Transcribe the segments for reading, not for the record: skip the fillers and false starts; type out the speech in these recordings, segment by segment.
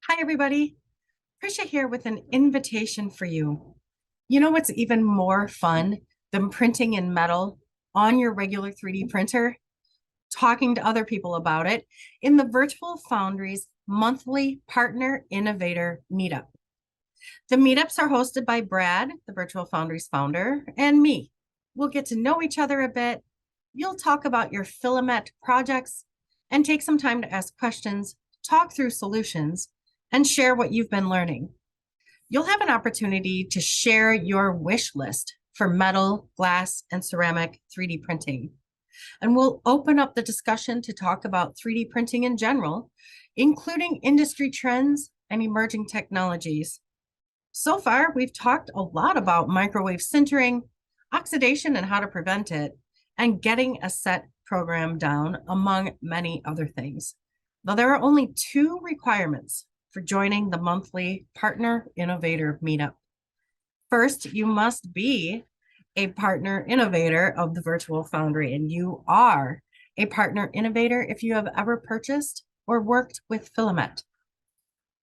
Hi, everybody. Trisha here with an invitation for you. You know what's even more fun than printing in metal on your regular 3D printer? Talking to other people about it in the Virtual Foundry's monthly Partner Innovator Meetup. The meetups are hosted by Brad, the Virtual Foundry's founder, and me. We'll get to know each other a bit. You'll talk about your Filamet projects and take some time to ask questions, talk through solutions, and share what you've been learning. You'll have an opportunity to share your wish list for metal, glass, and ceramic 3D printing. And we'll open up the discussion to talk about 3D printing in general, including industry trends and emerging technologies. So far, we've talked a lot about microwave sintering, oxidation and how to prevent it, and getting a set program down, among many other things. Now, there are only two requirements for joining the monthly Partner Innovator Meetup. First, you must be a Partner Innovator of the Virtual Foundry, and you are a Partner Innovator if you have ever purchased or worked with Filamet.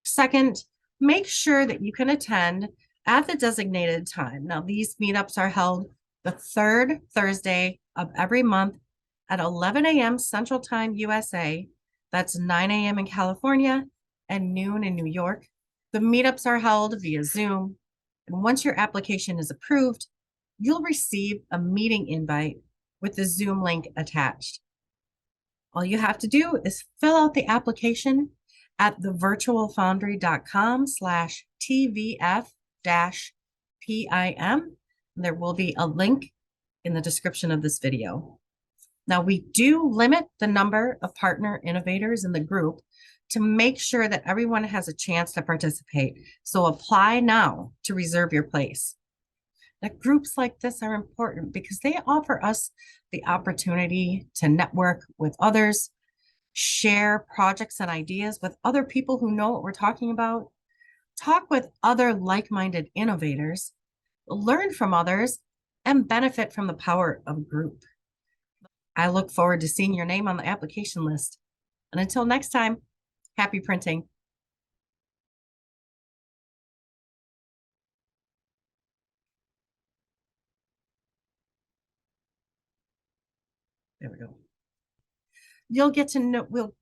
Second, make sure that you can attend at the designated time. Now, these meetups are held the third Thursday of every month at 11 a.m. Central Time USA. That's 9 a.m. in California and noon in New York. The meetups are held via Zoom. And once your application is approved, you'll receive a meeting invite with the Zoom link attached. All you have to do is fill out the application at thevirtualfoundry.com/tvf-pim. There will be a link in the description of this video. Now, we do limit the number of partner innovators in the group to make sure that everyone has a chance to participate. So apply now to reserve your place. Now, groups like this are important because they offer us the opportunity to network with others, share projects and ideas with other people who know what we're talking about, talk with other like-minded innovators, learn from others, and benefit from the power of a group. I look forward to seeing your name on the application list. And until next time, happy printing. There we go. You'll get to know, we'll